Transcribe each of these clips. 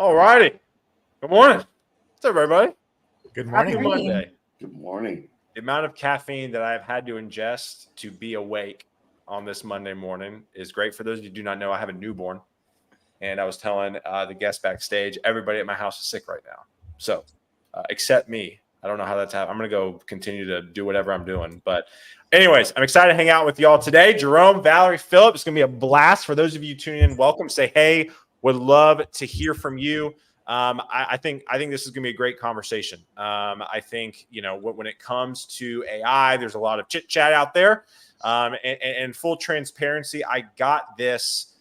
All righty. Good morning. What's up, everybody? Good morning. Happy Monday. Good morning. The amount of caffeine that I've had to ingest to be awake on this Monday morning is great. For those of you who do not know, I have a newborn. And I was telling the guests backstage, everybody at my house is sick right now. So, except me. I don't know how that's happening. I'm going to go continue to do whatever I'm doing. But anyways, I'm excited to hang out with y'all today. Jerome, Valerie, Philipp, it's going to be a blast. For those of you tuning in, welcome. Say hey. Would love to hear from you. I think this is going to be a great conversation. I think, when it comes to AI, there's a lot of chit chat out there. And full transparency, I got this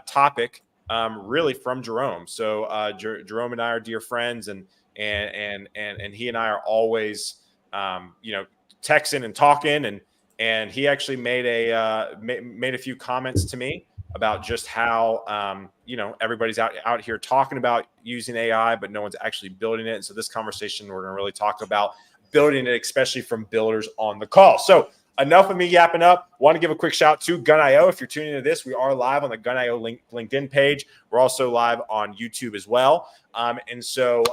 topic really from Jerome. So Jerome and I are dear friends, and he and I are always texting and talking, and he actually made a few comments to me about just how everybody's out here talking about using AI, but no one's actually building it. And so this conversation, we're going to really talk about building it, especially from builders on the call. So enough of me yapping up. Want to give a quick shout to Gun.io. If you're tuning into this, we are live on the Gun.io LinkedIn page. We're also live on YouTube as well. And so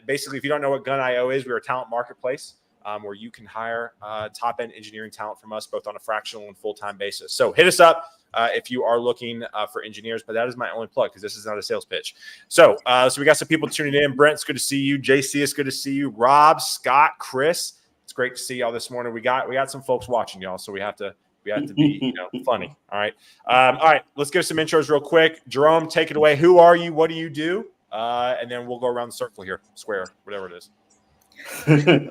basically, if you don't know what Gun.io is, we're a talent marketplace where you can hire top-end engineering talent from us, both on a fractional and full-time basis. So hit us up if you are looking for engineers, but that is my only plug because this is not a sales pitch. So we got some people tuning in. Brent, it's good to see you. JC, it's good to see you. Rob, Scott, Chris, it's great to see y'all this morning. We got some folks watching y'all, so we have to be funny. All right, let's give some intros real quick. Jerome, take it away. Who are you? What do you do? And then we'll go around the circle here, square, whatever it is.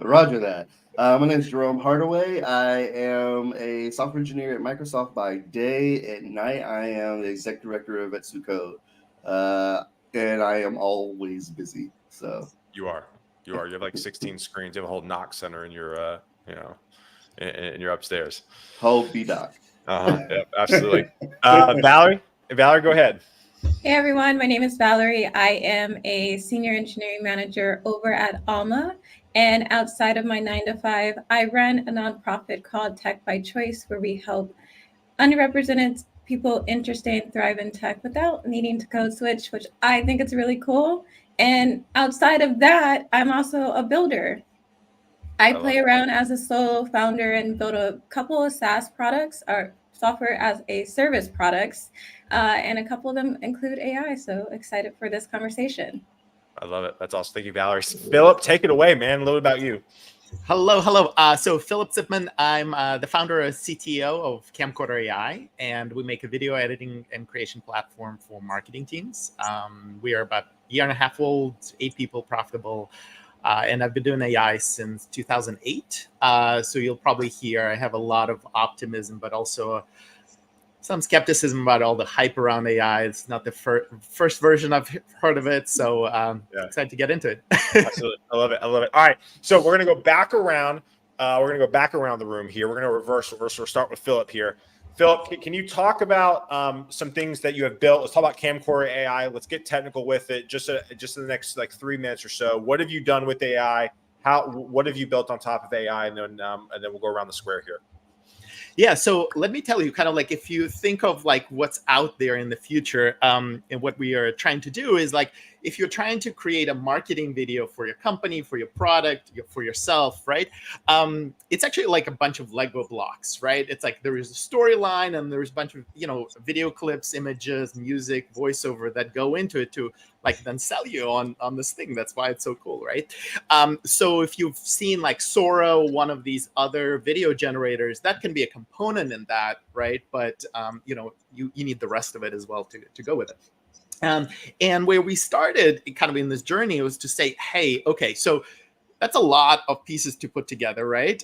Roger that. My name is Jerome Hardaway. I am a software engineer at Microsoft by day. At night, I am the exec director of Etsu Code. And I am always busy. So you are. You have like 16 screens. You have a whole knock center in your, in your upstairs. Whole B-Doc. Yep, absolutely. Valerie, go ahead. Hey everyone, my name is Valerie. I am a senior engineering manager over at Alma. And outside of my 9-to-5, I run a nonprofit called Tech by Choice, where we help underrepresented people interested and thrive in tech without needing to code switch, which I think is really cool. And outside of that, I'm also a builder. I play around as a solo founder and build a couple of SaaS products or software as a service products, and a couple of them include AI. So excited for this conversation. I love it. That's awesome. Thank you, Valerie. Philipp, take it away, man. A little about you. Hello. So Philipp Tsipman, I'm the founder and CTO of Camcorder AI, and we make a video editing and creation platform for marketing teams. We are about a year and a half old, 8 people, profitable. And I've been doing AI since 2008. So you'll probably hear I have a lot of optimism, but also some skepticism about all the hype around AI. It's not the first version I've heard of it. So excited to get into it. Absolutely. I love it. All right. So we're going to go back around. The room here. We're going to reverse. We'll start with Philipp here. Philipp, can you talk about some things that you have built? Let's talk about Camcorder AI. Let's get technical with it. Just in the next 3 minutes or so. What have you done with AI? What have you built on top of AI? And then we'll go around the square here. Yeah, so let me tell you, kind of like if you think of like what's out there in the future, and what we are trying to do is like if you're trying to create a marketing video for your company, for your product, for yourself, right? It's actually like a bunch of Lego blocks, right? It's like there is a storyline and there's a bunch of video clips, images, music, voiceover that go into it to like then sell you on this thing. That's why it's so cool, right? So if you've seen like Sora, one of these other video generators, that can be a component in that, right? But you need the rest of it as well to go with it. And where we started kind of in this journey was to say, hey, okay, so that's a lot of pieces to put together, right?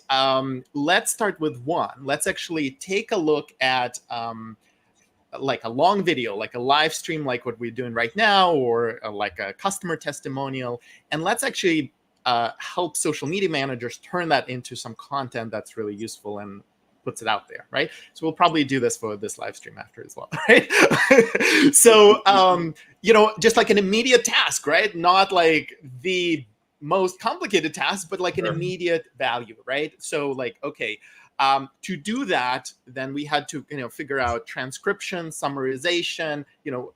Let's start with one. Let's actually take a look at like a long video, like a live stream, like what we're doing right now, or like a customer testimonial. And let's actually help social media managers turn that into some content that's really useful and puts it out there, right? So we'll probably do this for this live stream after as well, right? So, just like an immediate task, right? Not like the most complicated task, but like an immediate value, right? So like, okay, To do that, then we had to, figure out transcription, summarization,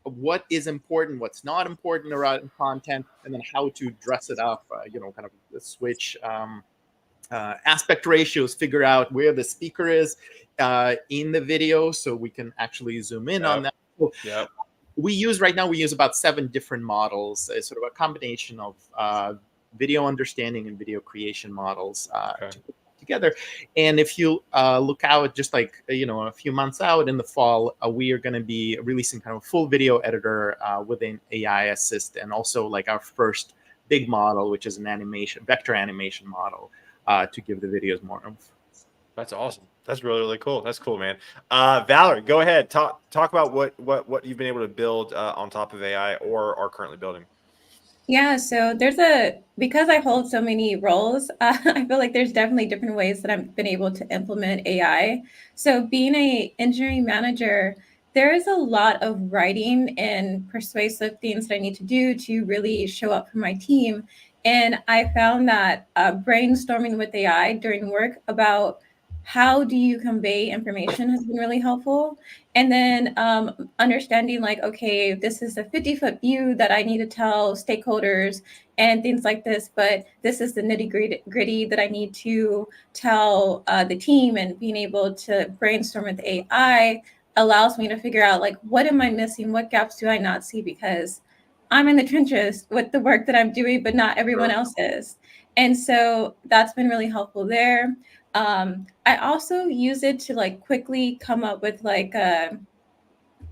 what is important, what's not important around content, and then how to dress it up, kind of switch aspect ratios, figure out where the speaker is in the video so we can actually zoom in on that. So we use about 7 different models, sort of a combination of video understanding and video creation models to put together. And if you look out just like a few months out in the fall, we are going to be releasing kind of a full video editor within AI Assist, and also like our first big model, which is an vector animation model to give the videos more oomph. That's awesome. That's really, really cool. That's cool, man. Valerie, go ahead. Talk about what you've been able to build on top of AI or are currently building. Yeah, so because I hold so many roles, I feel like there's definitely different ways that I've been able to implement AI. So being a engineering manager, there is a lot of writing and persuasive things that I need to do to really show up for my team. And I found that brainstorming with AI during work about how do you convey information has been really helpful. And then understanding like, okay, this is a 50-foot view that I need to tell stakeholders and things like this, but this is the nitty-gritty that I need to tell the team, and being able to brainstorm with AI allows me to figure out like, what am I missing? What gaps do I not see? Because I'm in the trenches with the work that I'm doing, but not everyone else is. And so that's been really helpful there. I also use it to like quickly come up with like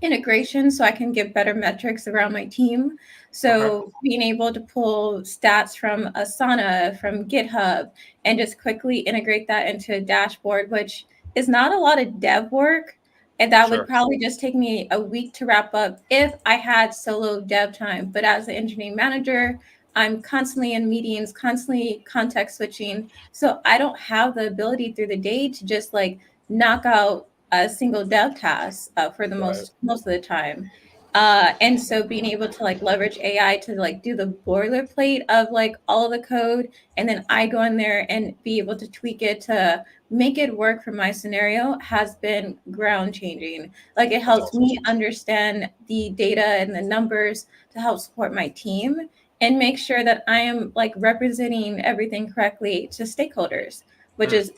integration so I can get better metrics around my team. So being able to pull stats from Asana, from GitHub, and just quickly integrate that into a dashboard, which is not a lot of dev work. And that would probably just take me a week to wrap up if I had solo dev time. But as an engineering manager, I'm constantly in meetings, constantly context switching. So I don't have the ability through the day to just like knock out a single dev task for the most of the time. And so being able to like leverage AI to like do the boilerplate of like all of the code, and then I go in there and be able to tweak it to make it work for my scenario has been ground changing. Like it helps me understand the data and the numbers to help support my team and make sure that I am like representing everything correctly to stakeholders, which is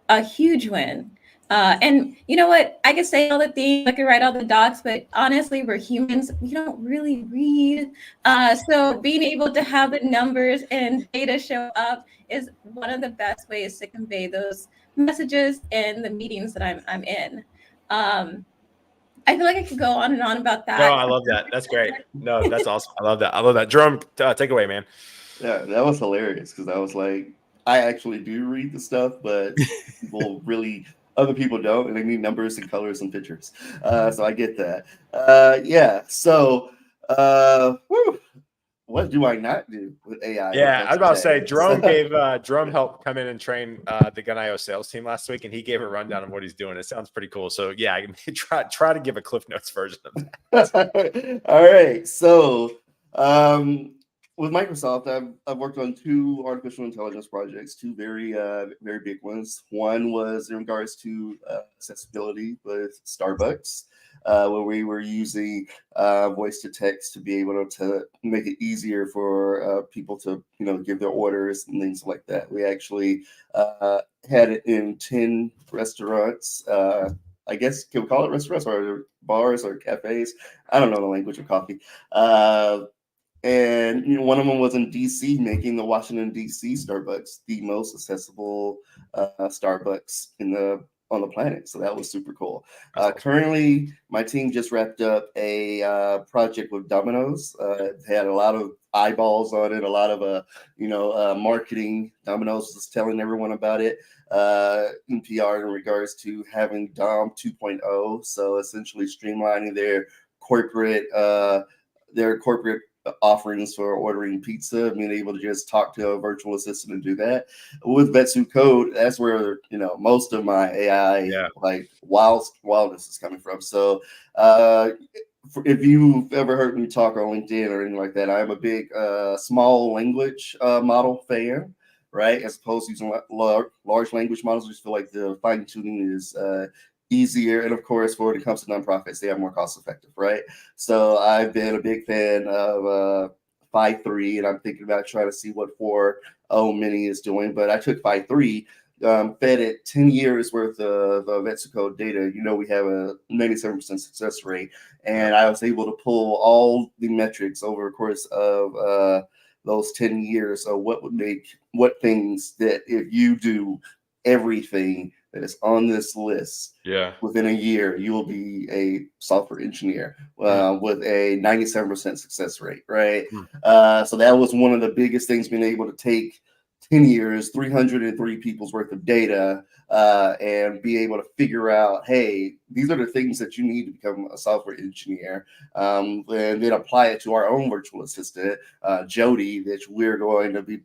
a huge win. And you know what? I can say all the things, I can write all the docs, but honestly, we're humans. We don't really read. So being able to have the numbers and data show up is one of the best ways to convey those messages in the meetings that I'm in. I feel like I could go on and on about that. No, I love that. That's great. No, that's awesome. I love that. Jerome, take away, man. Yeah, that was hilarious because I was like, I actually do read the stuff, but other people don't, and they need numbers and colors and pictures. So I get that. Yeah. So, what do I not do with AI? Yeah, I was about to say, Jerome helped come in and train the Gun.io sales team last week, and he gave a rundown of what he's doing. It sounds pretty cool. So yeah, I can try to give a Cliff Notes version of that. All right. So with Microsoft, I've worked on 2 artificial intelligence projects, 2 very very big ones. One was in regards to accessibility with Starbucks, where we were using voice to text to be able to make it easier for people to give their orders and things like that. We actually had it in 10 restaurants. I guess, can we call it restaurants or bars or cafes? I don't know the language of coffee. And one of them was in DC, making the Washington DC Starbucks the most accessible Starbucks on the planet. So that was super cool. Currently, my team just wrapped up a project with Domino's. It had a lot of eyeballs on it, a lot of marketing. Domino's was telling everyone about it in PR in regards to having Dom 2.0. So essentially streamlining their corporate offerings for ordering pizza, being able to just talk to a virtual assistant and do that. With Vetsu Code, that's where most of my AI wildness is coming from. So if you've ever heard me talk on LinkedIn or anything like that, I'm a big small language model fan, right? As opposed to using large language models, we just feel like the fine tuning is easier. And of course, when it comes to nonprofits, they are more cost effective, right? So I've been a big fan of 5.3, and I'm thinking about trying to see what 4.0 mini is doing. But I took 5.3, fed it 10 years worth of Vetsucode data. You know, we have a 97% success rate, and I was able to pull all the metrics over the course of those 10 years. So what things that if you do everything that is on this list, within a year, you will be a software engineer with a 97% success rate, right? So that was one of the biggest things, being able to take 10 years, 303 people's worth of data, and be able to figure out, hey, these are the things that you need to become a software engineer, and then apply it to our own virtual assistant, Jody, that we're going to be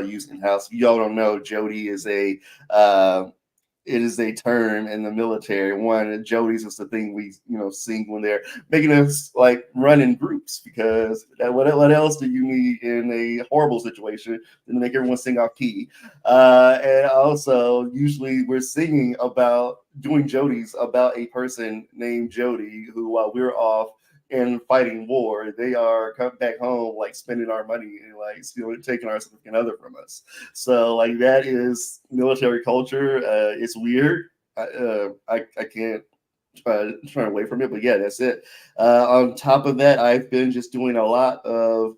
using in-house. If y'all don't know, Jody is it is a term in the military. Jody's is the thing we sing when they're making us like run in groups, because what else do you need in a horrible situation than to make everyone sing off key? And also, usually we're singing about doing Jody's about a person named Jody who, while we're off and fighting war, they are coming back home, like spending our money and like stealing, taking our significant other from us. So like that is military culture. It's weird. I can't try away from it, but yeah, that's it. On top of that, I've been just doing a lot of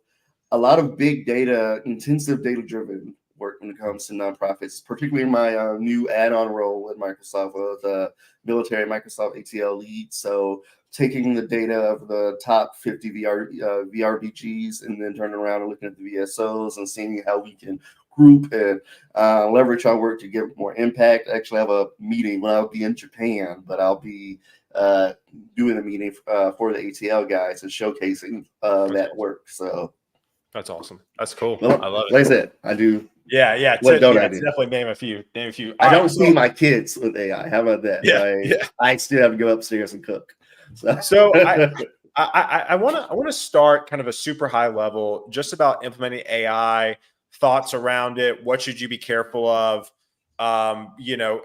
big data, intensive data driven work when it comes to nonprofits, particularly in my new add-on role at Microsoft with military Microsoft ATL lead. So taking the data of the top 50 VRBGs and then turning around and looking at the VSOs and seeing how we can group and leverage our work to give more impact. I actually have a meeting when I'll be in Japan, but I'll be doing a meeting for the ATL guys and showcasing that work. So that's awesome. That's cool. Well, I love it. Like I said, I do. Yeah. What don't I do? Definitely name a few. I don't see my kids with AI. How about that? I still have to go upstairs and cook. So I want to start kind of a super high level, just about implementing AI, thoughts around it. What should you be careful of? You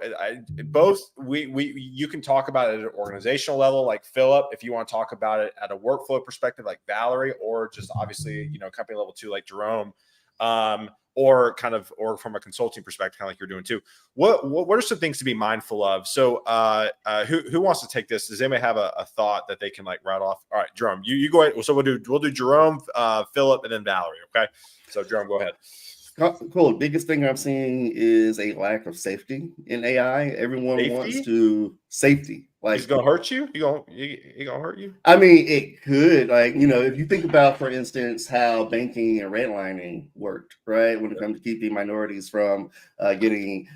can talk about it at an organizational level, like Philip, if you want to talk about it at a workflow perspective, like Valerie, or just obviously, company level too, like Jerome, or from a consulting perspective, kind of like you're doing too. What are some things to be mindful of? So who wants to take this? Does anybody have a thought that they can like rattle off? All right, Jerome, you go ahead. So we'll do Jerome, Philip, and then Valerie. Okay. So Jerome, go ahead. Cool. Biggest thing I'm seeing is a lack of safety in AI. Everyone wants to safety. Like, it's gonna hurt you. You gonna hurt you? I mean, it could. Like, if you think about, for instance, how banking and redlining worked, right? When it comes to keeping minorities from getting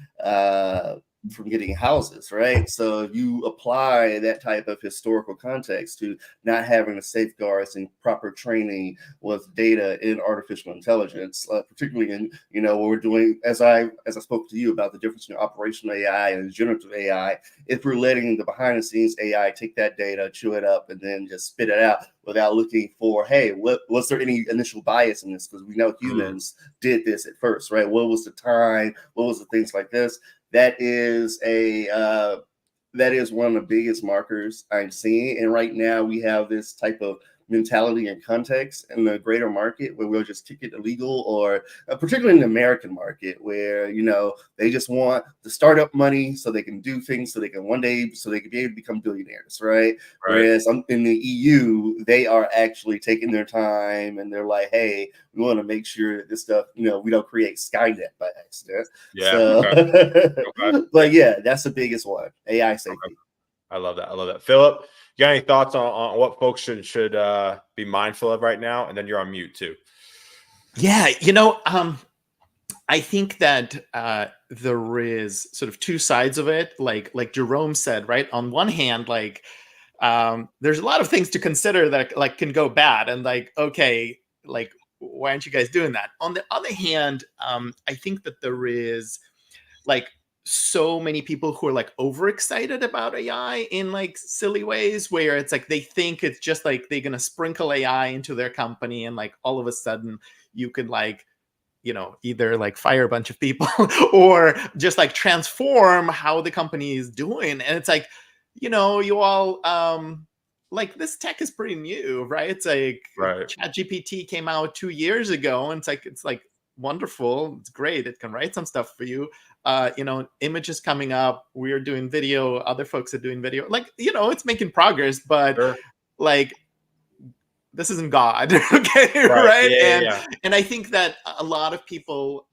houses, right? So if you apply that type of historical context to not having the safeguards and proper training with data in artificial intelligence, particularly in what we're doing, as I spoke to you about the difference between operational AI and generative AI, if we're letting the behind the scenes AI take that data, chew it up, and then just spit it out without looking for, hey, was there any initial bias in this? Because we know humans did this at first, right? What was the time? What was the things like this? That is one of the biggest markers I'm seeing. And right now we have this type of mentality and context in the greater market where we'll just kick it illegal, or particularly in the American market where, they just want the startup money so they can do things so they can one day, so they can be able to become billionaires, right? Whereas in the EU, they are actually taking their time and they're like, hey, we want to make sure that this stuff, we don't create Skynet by accident. Yeah. So, okay. But yeah, that's the biggest one, AI safety. Okay. I love that. Philip, you got any thoughts on what folks should be mindful of right now? And then you're on mute too. Yeah, I think that there is sort of two sides of it. Like Jerome said, right? On one hand, there's a lot of things to consider that can go bad, and okay, why aren't you guys doing that? On the other hand, I think that there is so many people who are overexcited about AI in silly ways, where it's they think it's just they're gonna sprinkle AI into their company and all of a sudden you could either like fire a bunch of people or just like transform how the company is doing. And it's like, you all, like this tech is pretty new, right? It's like Right. ChatGPT came out 2 years ago, and it's like wonderful. It's great. It can write some stuff for you. Images coming up. We're doing video. Other folks are doing video. Like, it's making progress, but Sure. like this isn't God. Okay. Right. Right. Yeah. And I think that a lot of people,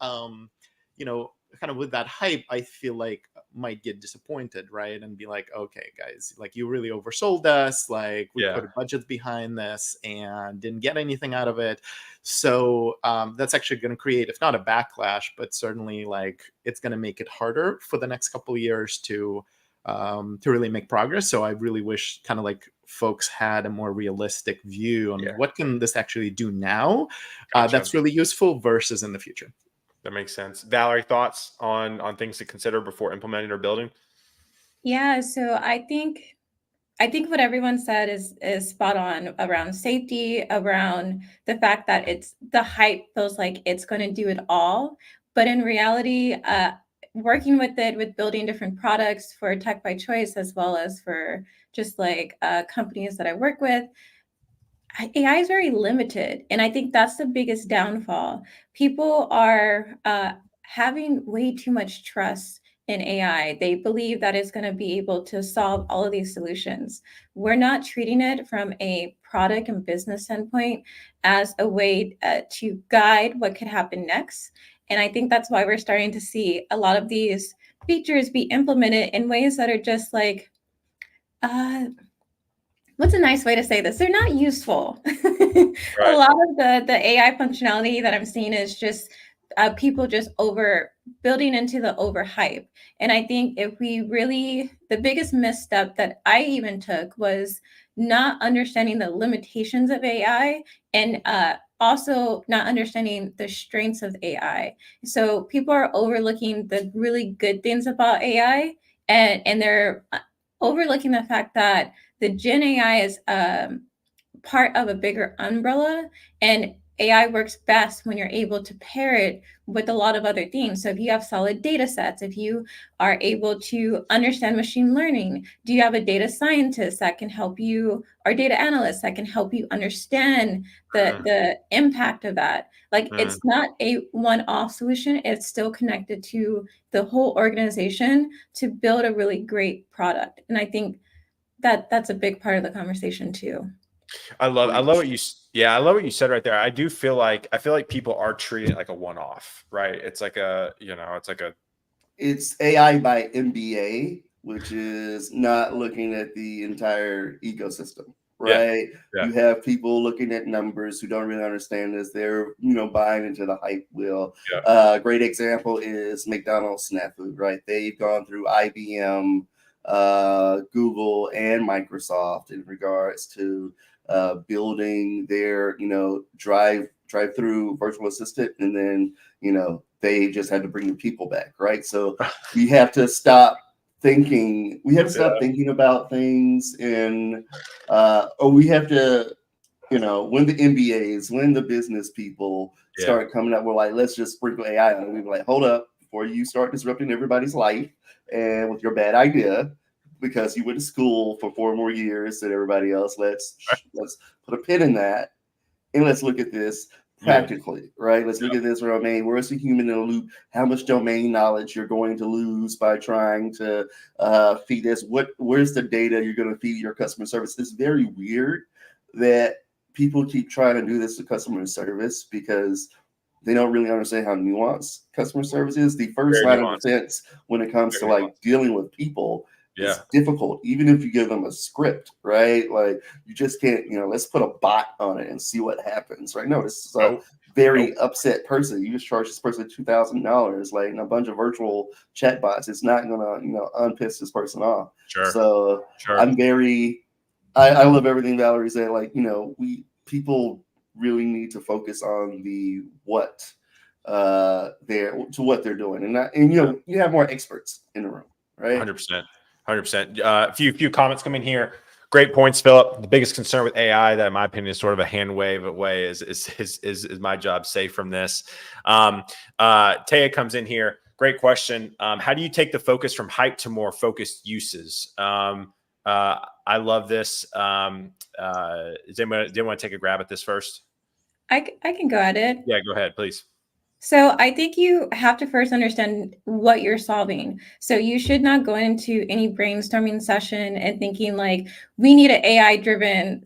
kind of with that hype, I feel like might get disappointed, right? And be like, okay, guys, like you really oversold us. Like we Yeah. put a budget behind this and didn't get anything out of it. So that's actually going to create, if not a backlash, but certainly like it's going to make it harder for the next couple of years to really make progress. So I really wish kind of like folks had a more realistic view on what can this actually do now. Gotcha. That's really useful versus in the future. That makes sense. Valerie, thoughts on things to consider before implementing or building? Yeah, so I think what everyone said is spot on around safety, around the fact that it's the hype feels like it's going to do it all, but in reality, working with it, with building different products for Tech by Choice as well as for just like companies that I work with, AI is very limited. And I think that's the biggest downfall. People are having way too much trust in AI. They believe that it's going to be able to solve all of these solutions. We're not treating it from a product and business standpoint as a way to guide what could happen next. And I think that's why we're starting to see a lot of these features be implemented in ways that are just like, what's a nice way to say this? They're not useful. A lot of the AI functionality that I'm seeing is just people just building into the overhype. And I think if we really, the biggest misstep that I even took was not understanding the limitations of AI and also not understanding the strengths of AI. So people are overlooking the really good things about AI, and they're overlooking the fact that the Gen AI is part of a bigger umbrella, and AI works best when you're able to pair it with a lot of other things. So if you have solid data sets, if you are able to understand machine learning, do you have a data scientist that can help you, or data analyst that can help you understand the impact of that? Like it's not a one-off solution. It's still connected to the whole organization to build a really great product. And I think that's a big part of the conversation too. I love what you said right there. I feel like people are treating it like a one-off, right? It's like it's AI by MBA, which is not looking at the entire ecosystem, right? Yeah. You have people looking at numbers who don't really understand this. They're, buying into the hype wheel. Great example is McDonald's Snafu, right? They've gone through IBM, Google, and Microsoft in regards to building their, drive-through virtual assistant, and then, they just had to bring the people back, right? So we have to stop thinking. We have to stop thinking about things, and or we have to, when the MBAs, when the business people start coming up, we're like, let's just sprinkle AI on it. We're like, hold up, before you start disrupting everybody's life and with your bad idea, because you went to school for 4 more years than everybody else. Let's put a pin in that, and let's look at this practically, right? Let's look at this domain. Where's the human in the loop? How much domain knowledge you're going to lose by trying to feed this? Where's the data you're going to feed your customer service? It's very weird that people keep trying to do this to customer service because they don't really understand how nuanced customer service is. The first line of defense when it comes to like dealing with people is difficult, even if you give them a script, right? Like you just can't, let's put a bot on it and see what happens, right? No, this is a very upset person. You just charge this person $2,000, like in a bunch of virtual chat bots. It's not gonna, unpiss this person off. So I'm I love everything Valerie said. Like, people really need to focus on the what they're doing, and you have more experts in the room, right? 100%. A few comments coming here. Great points, Philip. The biggest concern with AI, that in my opinion is sort of a hand wave away, is my job safe from this? Taya comes in here. Great question. How do you take the focus from hype to more focused uses? I love this. Does anyone want to take a grab at this first? I can go at it. Yeah, go ahead, please. So I think you have to first understand what you're solving. So you should not go into any brainstorming session and thinking like, we need an AI-driven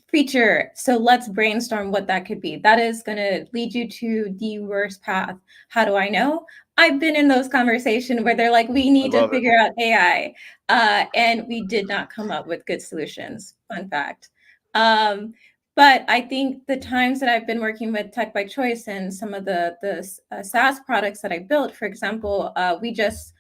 feature. So let's brainstorm what that could be. That is going to lead you to the worst path. How do I know? I've been in those conversations where they're like, we need to figure out AI. And we did not come up with good solutions. Fun fact. But I think the times that I've been working with Tech by Choice and some of the SaaS products that I built, for example, we just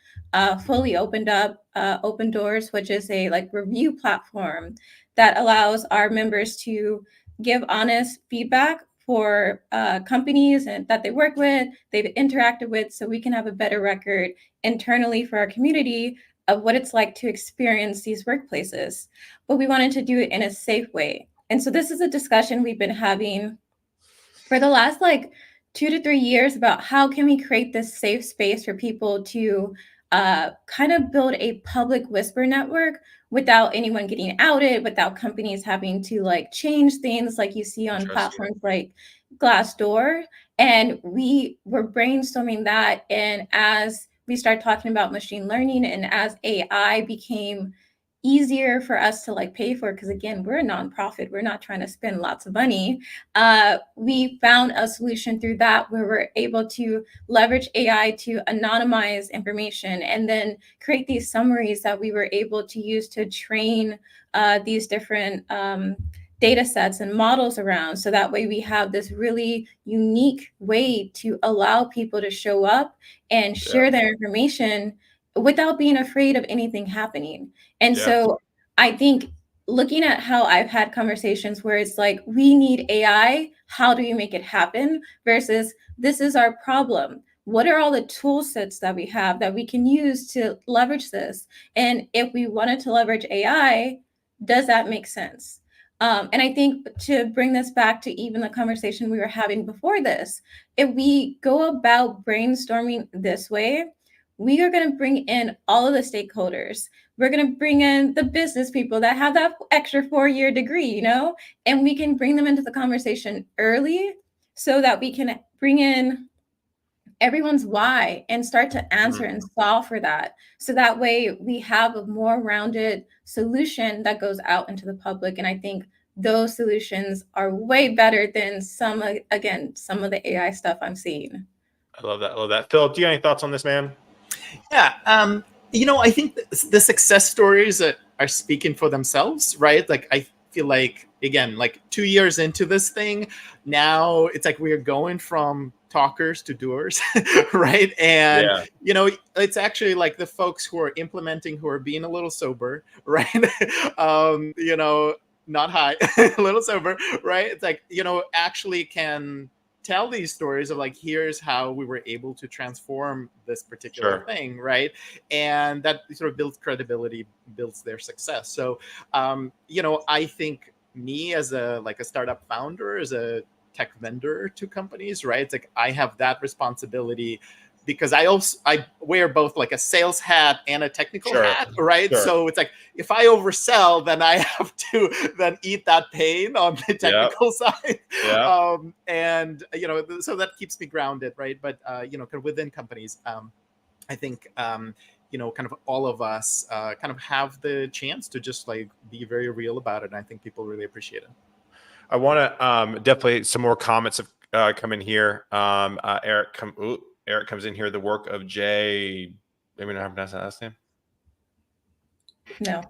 fully opened up Open Doors, which is a like review platform that allows our members to give honest feedback for companies and that they work with, they've interacted with, so we can have a better record internally for our community of what it's like to experience these workplaces. But we wanted to do it in a safe way. And so this is a discussion we've been having for the last like 2 to 3 years about how can we create this safe space for people to kind of build a public whisper network without anyone getting outed, without companies having to like change things like you see on platforms like Glassdoor. And we were brainstorming that. And as we started talking about machine learning and as AI became easier for us to like pay for, because again, we're a nonprofit, we're not trying to spend lots of money. We found a solution through that where we're able to leverage AI to anonymize information and then create these summaries that we were able to use to train these different data sets and models around. So that way we have this really unique way to allow people to show up and share their information without being afraid of anything happening. And so I think looking at how I've had conversations where it's like, we need AI, how do you make it happen? Versus this is our problem. What are all the tool sets that we have that we can use to leverage this? And if we wanted to leverage AI, does that make sense? And I think to bring this back to even the conversation we were having before this, if we go about brainstorming this way, we are going to bring in all of the stakeholders. We're going to bring in the business people that have that extra 4-year degree, you know, and we can bring them into the conversation early so that we can bring in everyone's why and start to answer and solve for that. So that way we have a more rounded solution that goes out into the public. And I think those solutions are way better than some of the AI stuff I'm seeing. I love that. I love that. Philip, do you have any thoughts on this, man? Yeah. You know, I think the success stories are speaking for themselves, right? Like, I feel like, again, like 2 years into this thing, now it's like we're going from talkers to doers, right? And, you know, it's actually like the folks who are implementing, who are being a little sober, right? You know, not high, a little sober, right? It's like, you know, actually can tell these stories of like, here's how we were able to transform this particular thing, right? And that sort of builds credibility, builds their success. So, you know, I think me as a startup founder, as a tech vendor to companies, right? It's like I have that responsibility because I wear both like a sales hat and a technical hat, right? So it's like if I oversell, then I have to then eat that pain on the technical side. And you know, so that keeps me grounded, right? But you know, kind of within companies, I think you know, kind of all of us kind of have the chance to just like be very real about it. And I think people really appreciate it. I want to definitely some more comments have come in here. Eric comes in here. The work of Jay. Maybe not how to pronounce that last name. No.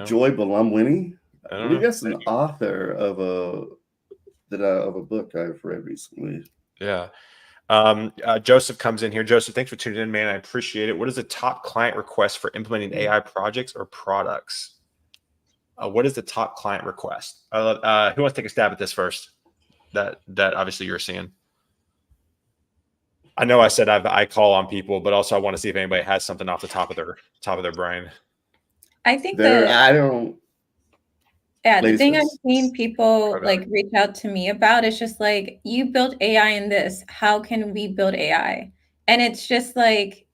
Joy Balamwini. I I don't believe know. that's an author of a book I've read recently. Yeah. Joseph comes in here. Joseph, thanks for tuning in, man. I appreciate it. What is the top client request for implementing AI projects or products? What is the top client request? Who wants to take a stab at this first? That obviously you're seeing. I know I said I call on people, but also I want to see if anybody has something off the top of their brain. I think There, the I don't. the Ladies thing I've first. seen people Okay. like reach out to me about is just like, you built AI in this. How can we build AI? And it's just like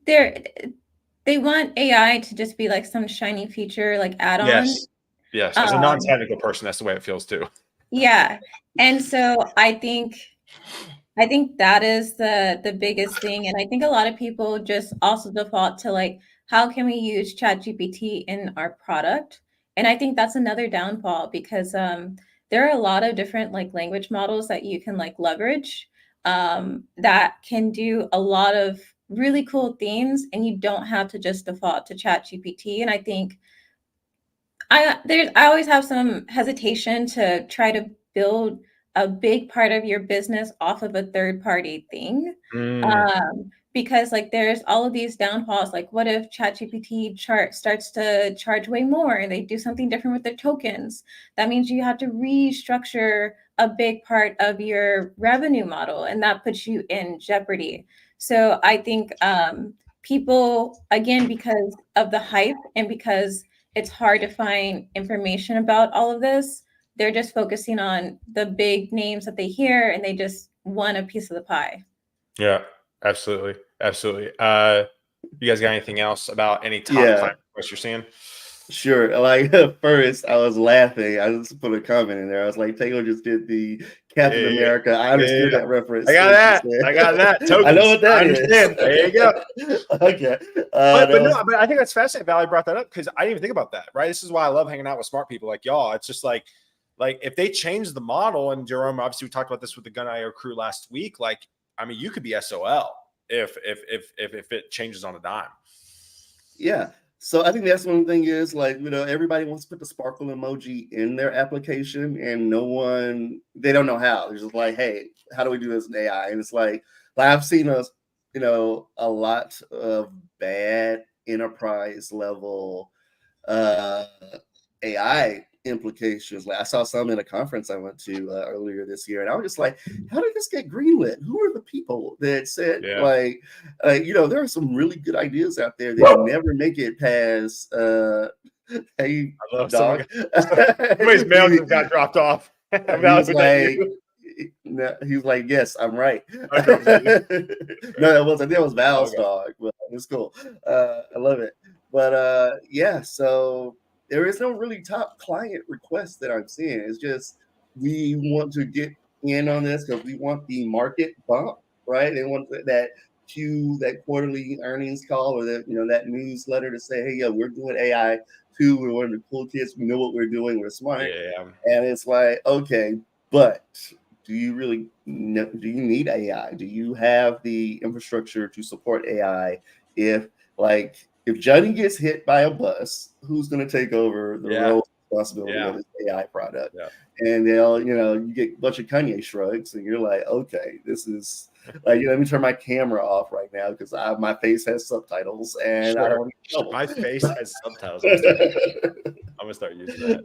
they want AI to just be like some shiny feature, like add-on. Yes. Yes. As a Um, non-technical person, that's the way it feels too. yeah. And so I think that is the biggest thing. And I think a lot of people just also default to like, how can we use ChatGPT in our product? And I think that's another downfall because there are a lot of different like language models that you can like leverage that can do a lot of really cool things, and you don't have to just default to ChatGPT. And I think I always have some hesitation to try to build a big part of your business off of a third party thing. Mm, Because like there's all of these downfalls. Like what if ChatGPT starts to charge way more and they do something different with their tokens? That means you have to restructure a big part of your revenue model, and that puts you in jeopardy. So I think people, again, because of the hype and because it's hard to find information about all of this, they're just focusing on the big names that they hear, and they just want a piece of the pie. yeah, absolutely. Absolutely. You guys got anything else about any top Yeah. client requests you're seeing? Sure. Like at first, I was laughing. I just put a comment in there. I was like, Taylor just did the Captain Yeah, America. I understood yeah. that reference. I got What she that. said. I got that. I know Tokens. what that I is. understand. There you go. Okay. But that no, was- but I think that's fascinating. Valerie brought that up because I didn't even think about that. Right. This is why I love hanging out with smart people like y'all. It's just like if they change the model, and Jerome, obviously we talked about this with the Gun.io crew last week. Like, I mean, you could be SOL if it changes on a dime. Yeah. So I think that's one thing is like, everybody wants to put the sparkle emoji in their application and they don't know how. They're just like, hey, how do we do this in AI? And it's like I've seen a lot of bad enterprise level AI implications. Like I saw some in a conference I went to earlier this year, and I was just like, "How did this get greenlit? Who are the people that said there are some really good ideas out there that never make it past." Hey, I love dog. somebody's mail just got dropped off. He's like, no, he's like, yes, I'm right. No, that was Val's dog, but it's cool. I love it. But yeah, so there is no really top client request that I'm seeing. It's just we want to get in on this because we want the market bump, right? They want that quarterly earnings call or that newsletter to say, hey, yeah, we're doing AI too. We're one of the cool kids. We know what we're doing. We're smart. Yeah. And it's like, okay, but do you really do you need AI? Do you have the infrastructure to support AI? If Johnny gets hit by a bus, who's going to take over the role responsibility of this AI product? Yeah. And they'll, you get a bunch of Kanye shrugs, and you're like, okay, this is like, let me turn my camera off right now because my face has subtitles, and I don't want to trouble. My face has subtitles. I'm gonna start using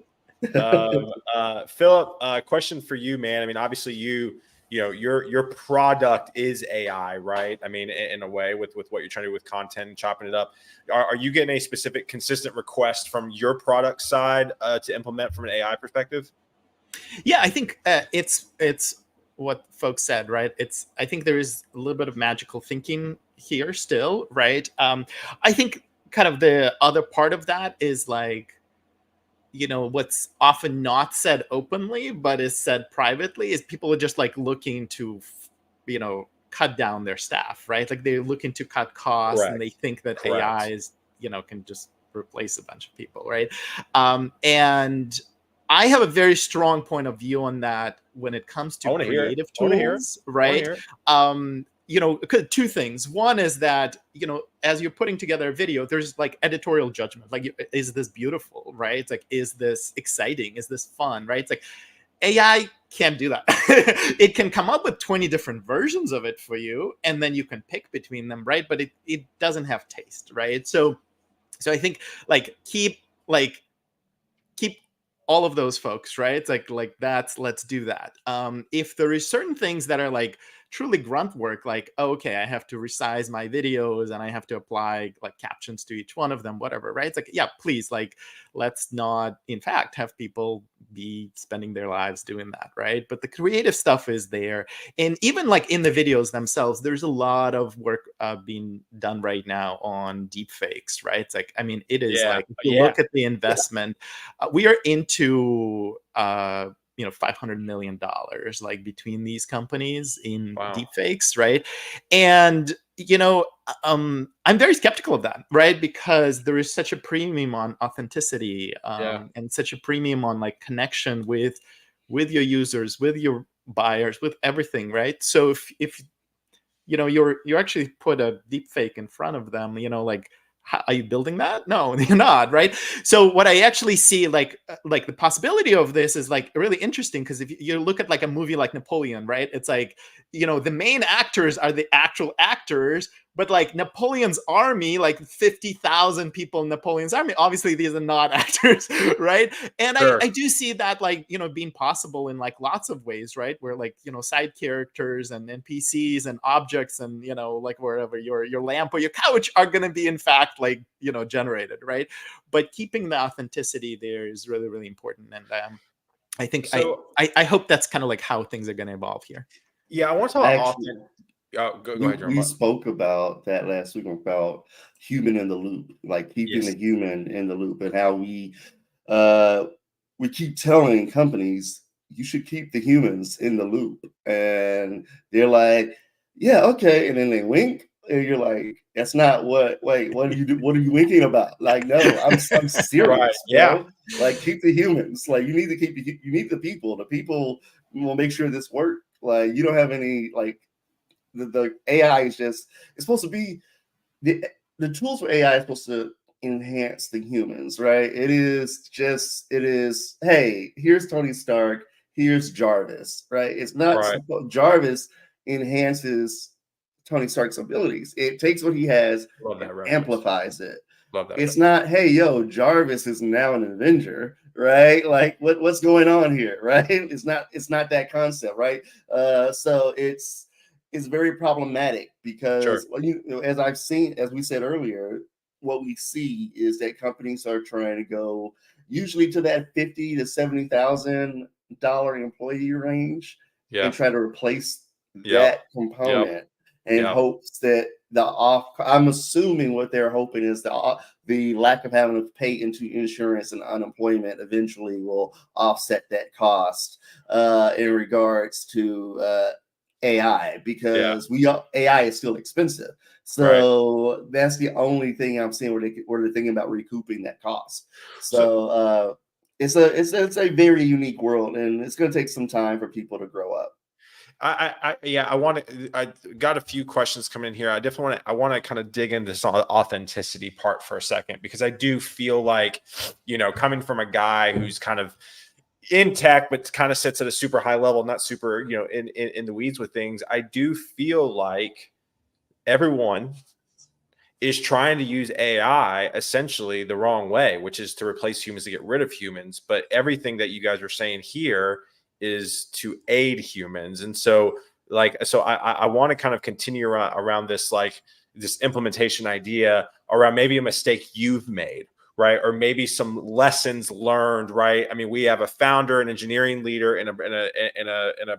that. Philip, question for you, man. I mean, obviously your product is AI, right? I mean, in a way with what you're trying to do with content and chopping it up. Are you getting a specific consistent request from your product side to implement from an AI perspective? Yeah, I think it's what folks said, right? I think there is a little bit of magical thinking here still, right? I think kind of the other part of that is like, what's often not said openly, but is said privately, is people are just like looking to, cut down their staff, right? Like they're looking to cut costs. Correct. And they think that AI is, can just replace a bunch of people, right? And I have a very strong point of view on that when it comes to creative tools, right? Two things. One is that, as you're putting together a video, there's like editorial judgment. Like, is this beautiful, right? It's like, is this exciting? Is this fun, right? It's like AI can't do that. It can come up with 20 different versions of it for you, and then you can pick between them, right? But it doesn't have taste, right? So I think keep all of those folks, right? It's like let's do that. If there is certain things that are like truly grunt work, like, oh, okay, I have to resize my videos and I have to apply like captions to each one of them, whatever, right? It's like, yeah, please, like, let's not, in fact, have people be spending their lives doing that, right? But the creative stuff is there. And even like in the videos themselves, there's a lot of work being done right now on deep fakes, right? It's like, I mean, it is like, if you look at the investment, we are into $500 million like between these companies in deep fakes, right? And I'm very skeptical of that, right? Because there is such a premium on authenticity, and such a premium on like connection with your users, with your buyers, with everything, right? So if you actually put a deep fake in front of them, like, how, are you building that? No, you're not, right? So what I actually see, like the possibility of this is like really interesting, because if you look at like a movie like Napoleon, right? It's like, the main actors are the actual actors, but like Napoleon's army, like 50,000 people in Napoleon's army, obviously these are not actors, right? And I do see that, like, being possible in like lots of ways, right? Where like, side characters and NPCs and objects and, like wherever your lamp or your couch are going to be in fact like, generated, right? But keeping the authenticity there is really, really important. And I think so, I hope that's kind of like how things are going to evolve here. Yeah, I want to talk often. Go ahead, Jerome. We spoke about that last week about human in the loop, like keeping the human in the loop, and how we keep telling companies you should keep the humans in the loop, and they're like, yeah, okay, and then they wink, and you're like, that's not what. Wait, what are you do? What are you winking about? Like, no, I'm serious, right, bro. Like, keep the humans. Like, you need to keep you need the people. The people will make sure this works. Like, you don't have any like. The AI is just, it's supposed to be, the tools for AI is supposed to enhance the humans, right? It is, hey, here's Tony Stark, here's Jarvis, right? It's not, Jarvis enhances Tony Stark's abilities. It takes what he has, amplifies it. It's not, hey, yo, Jarvis is now an Avenger, right? Like, what's going on here, right? It's not that concept, right? So it's very problematic, because as we said earlier, what we see is that companies are trying to go usually to that $50,000 to $70,000 employee range, and try to replace that component in hopes that I'm assuming what they're hoping is the lack of having to pay into insurance and unemployment eventually will offset that cost in regards to AI, because AI is still expensive. So that's the only thing I'm seeing where they're thinking about recouping that cost. So it's a very unique world, and it's going to take some time for people to grow up. I got a few questions coming in here. I want to kind of dig into this authenticity part for a second, because I do feel like, coming from a guy who's kind of in tech, but kind of sits at a super high level, not super, in the weeds with things. I do feel like everyone is trying to use AI essentially the wrong way, which is to replace humans, to get rid of humans. But everything that you guys are saying here is to aid humans. And so I want to kind of continue around this, like this implementation idea around maybe a mistake you've made, right? Or maybe some lessons learned, right? I mean, we have a founder, an engineering leader, and a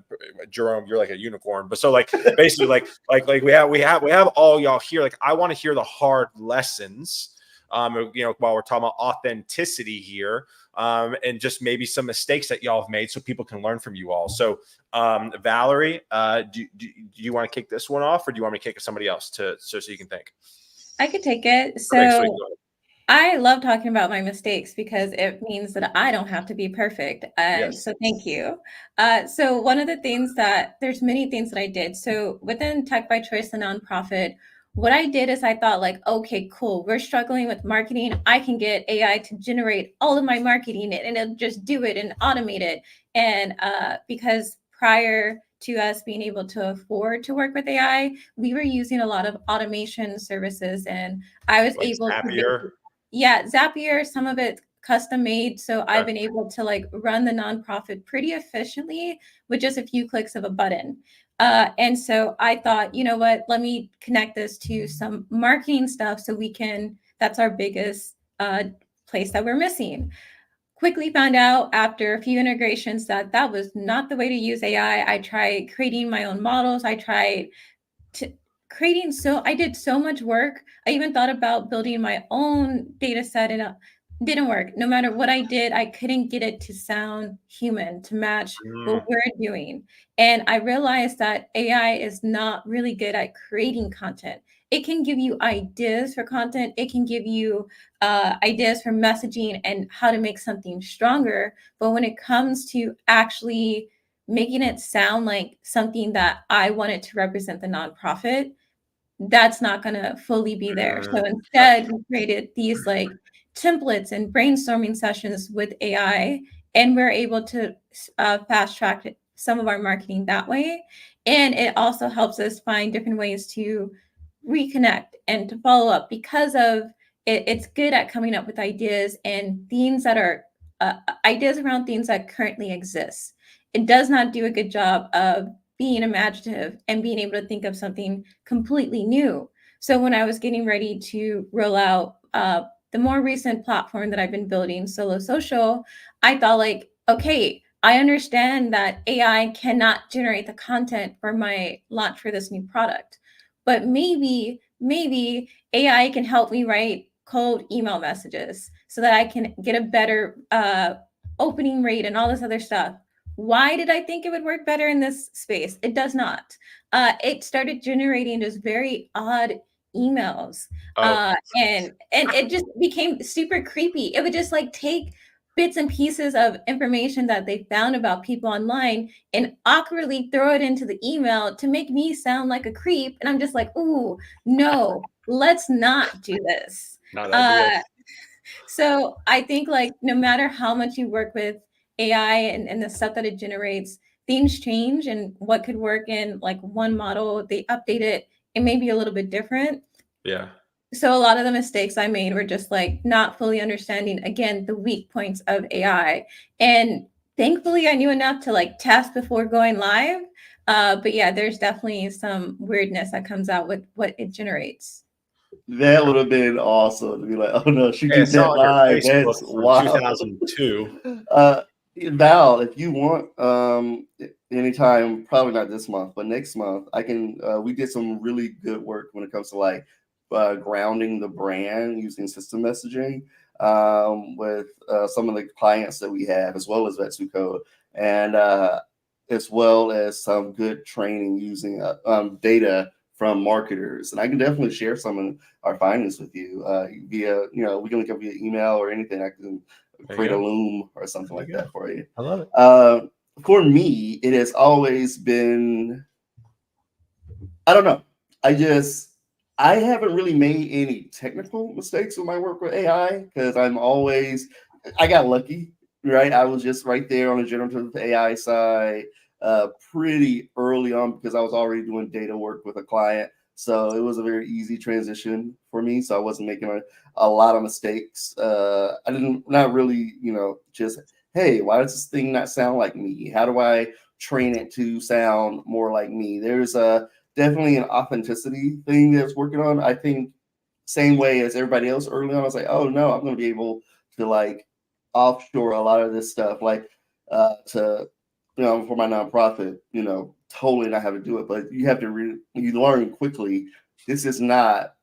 Jerome, you're like a unicorn. But so like basically like we have all y'all here. Like, I want to hear the hard lessons, while we're talking about authenticity here, and just maybe some mistakes that y'all have made so people can learn from you all. So Valerie, do you want to kick this one off, or do you want me to kick it somebody else so you can think? I could take it. So I love talking about my mistakes, because it means that I don't have to be perfect. So thank you. So one of the things there's many things that I did. So within Tech by Choice, the nonprofit, what I did is I thought like, okay, cool. We're struggling with marketing. I can get AI to generate all of my marketing, and it'll just do it and automate it. And because prior to us being able to afford to work with AI, we were using a lot of automation services, and I was able to. Yeah, Zapier, some of it custom made. So I've been able to like run the nonprofit pretty efficiently with just a few clicks of a button. And so I thought, you know what, let me connect this to some marketing stuff so we can, that's our biggest place that we're missing. Quickly found out after a few integrations that that was not the way to use AI. I tried creating my own models. I tried creating, so I did so much work. I even thought about building my own data set, and it didn't work. No matter what I did, I couldn't get it to sound human, to match what we're doing. And I realized that AI is not really good at creating content. It can give you ideas for content. It can give you ideas for messaging and how to make something stronger. But when it comes to actually making it sound like something that I wanted to represent the nonprofit, that's not going to fully be there. So instead, we created these like templates and brainstorming sessions with AI, and we're able to fast track some of our marketing that way. And it also helps us find different ways to reconnect and to follow up because of it. It's good at coming up with ideas and themes that are ideas around things that currently exist. It does not do a good job of being imaginative and being able to think of something completely new. So when I was getting ready to roll out the more recent platform that I've been building, Solo Social, I thought like, okay, I understand that AI cannot generate the content for my launch for this new product, but maybe AI can help me write cold email messages so that I can get a better opening rate and all this other stuff. Why did I think it would work better in this space? It does not. It started generating just very odd emails, and it just became super creepy. It would just like take bits and pieces of information that they found about people online and awkwardly throw it into the email to make me sound like a creep. And I'm just like, ooh, no, let's not do this. Not ideal. So I think like no matter how much you work with AI and the stuff that it generates, things change, and what could work in like one model, they update it. It may be a little bit different. Yeah. So a lot of the mistakes I made were just like not fully understanding, again, the weak points of AI. And thankfully I knew enough to like test before going live. But yeah, there's definitely some weirdness that comes out with what it generates. That would have been awesome to be like, oh no, she did It's not that on your live. Facebook That's from wild. 2002. Val, if you want, anytime, probably not this month, but next month, I can. We did some really good work when it comes to like grounding the brand using system messaging with some of the clients that we have, as well as Vetsu Code, and as well as some good training using data from marketers. And I can definitely share some of our findings with you via, we can link up via email or anything. I can create a Loom or something like that for you. I love it. For me, it has always been, I don't know. I haven't really made any technical mistakes with my work with AI because I got lucky, right? I was just right there on the generative AI side pretty early on because I was already doing data work with a client. So it was a very easy transition for me. So I wasn't making a lot of mistakes. Not really, just, hey, why does this thing not sound like me? How do I train it to sound more like me? There's definitely an authenticity thing that's working on. I think same way as everybody else early on, I was like, oh no, I'm going to be able to like offshore a lot of this stuff, like to, for my nonprofit, totally not how to do it. But you have to you learn quickly. This is not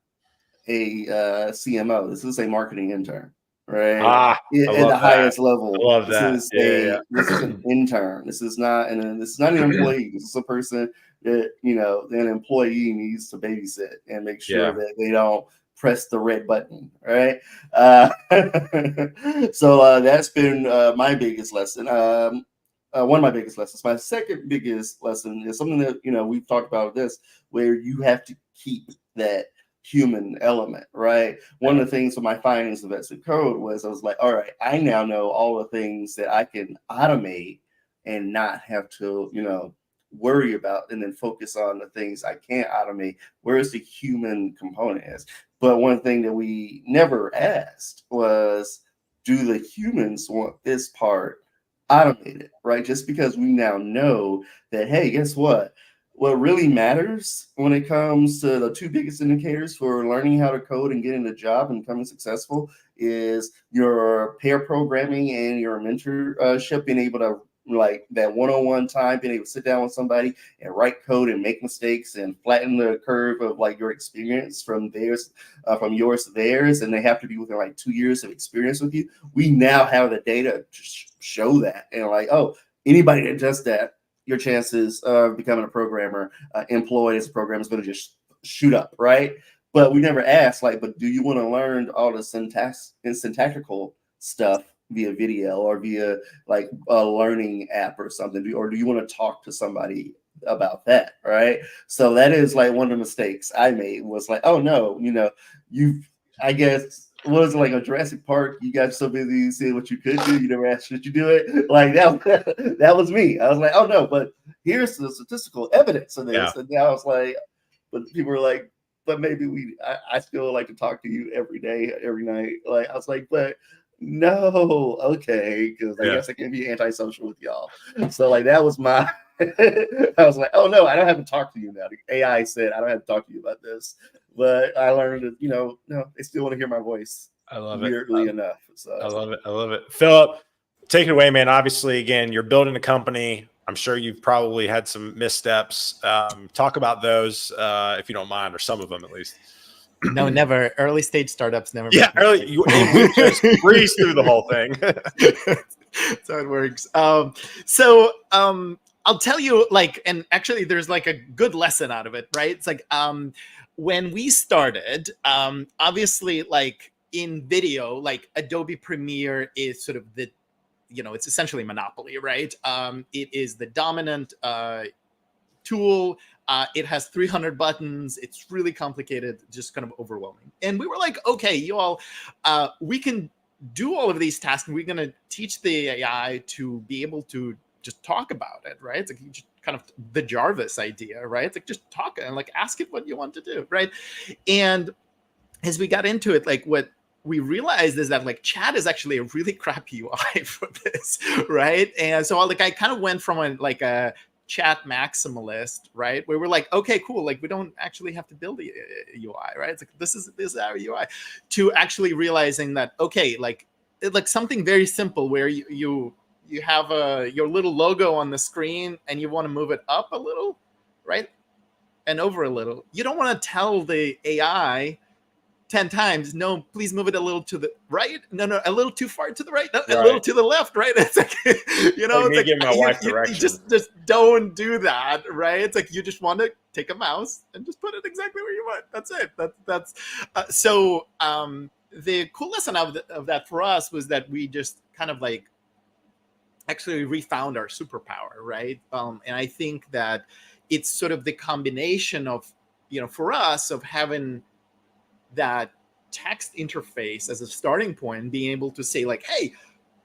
a CMO. This is a marketing intern, right? At the highest level. I love that. This is an intern. This is not an employee. This is a person that an employee needs to babysit and make sure that they don't press the red button, right? So that's been my biggest lesson. One of my biggest lessons. My second biggest lesson is something that we've talked about this, where you have to keep that human element, right? One of the things with my findings of Vetsu Code was I was like, all right, I now know all the things that I can automate and not have to, worry about, and then focus on the things I can't automate. Where's the human component is? But one thing that we never asked was, do the humans want this part automated, right? Just because we now know that, hey, guess what? what really matters when it comes to the two biggest indicators for learning how to code and getting a job and becoming successful is your pair programming and your mentorship, being able to like that one-on-one time, being able to sit down with somebody and write code and make mistakes and flatten the curve of like your experience from theirs, from yours to theirs, and they have to be within like 2 years of experience with you. We now have the data to show that, and like, oh, anybody that does that, your chances of becoming a programmer, employed as a programmer, is going to just shoot up, right? But we never asked, like, but do you want to learn all the syntax and syntactical stuff via video or via like a learning app or something? Or do you want to talk to somebody about that, right? So that is like one of the mistakes I made, was like, oh no, I guess, what was it, like a Jurassic Park? You got so busy seeing what you could do, you never asked, should you do it? Like that was me. I was like, oh no, but here's the statistical evidence of this. Yeah. And now I was like, but people were like, but maybe I still like to talk to you every day, every night. Like, I was like, but no, okay, because I guess I can be antisocial with y'all. So like that was my I was like, oh no, I don't have to talk to you now. The AI said I don't have to talk to you about this. But I learned that, no, they still want to hear my voice. I love weirdly enough. So I love it. I love it. Philipp, take it away, man. Obviously, again, you're building a company. I'm sure you've probably had some missteps. Talk about those, if you don't mind, or some of them at least. No, never. Early stage startups never. Yeah, we just breeze through the whole thing. That's how it works. I'll tell you, like, and actually there's like a good lesson out of it, right? It's like, when we started, obviously, like in video, like Adobe Premiere is sort of the, it's essentially monopoly, right? It is the dominant tool. It has 300 buttons. It's really complicated, just kind of overwhelming. And we were like, okay, you all, we can do all of these tasks, and we're going to teach the AI to be able to just talk about it, right? It's like you just kind of the Jarvis idea, right? It's like just talk and like ask it what you want to do, right? And as we got into it, like what we realized is that like chat is actually a really crappy UI for this, right? And so like I kind of went from a chat maximalist, right, where we're like, okay, cool, like we don't actually have to build a UI, right? It's like this is our UI, to actually realizing that, okay, like something very simple where you have your little logo on the screen and you want to move it up a little, right, and over a little. You don't want to tell the AI 10 times, no, please move it a little to the right. No, a little too far to the right. No, a little to the left, right? It's like, like me giving my wife direction. Just don't do that, right? It's like you just want to take a mouse and just put it exactly where you want. That's it. That's the cool lesson of that for us was that we just kind of like actually refound our superpower, right? And I think that it's sort of the combination of, for us, of having that text interface as a starting point, being able to say like, hey,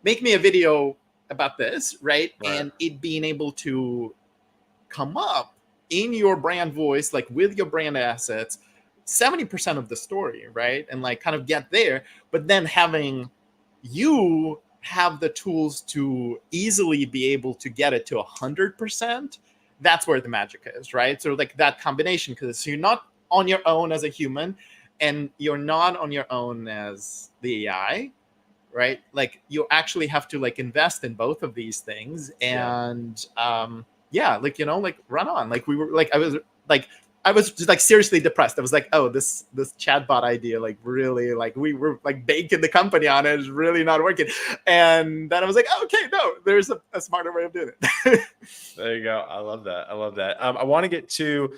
make me a video about this, right? And it being able to come up in your brand voice, like with your brand assets, 70% of the story, right? And like kind of get there, but then having you have the tools to easily be able to get it to 100%. That's where the magic is, right? So like that combination, because you're not on your own as a human, and you're not on your own as the AI, right? Like you actually have to like invest in both of these things, and like run on. Like we were like I was just like seriously depressed. I was like, oh, this chatbot idea, like really, like we were like baking the company on it, is really not working. And then I was like, oh, okay, no, there's a smarter way of doing it. There you go. I love that. I want to get to,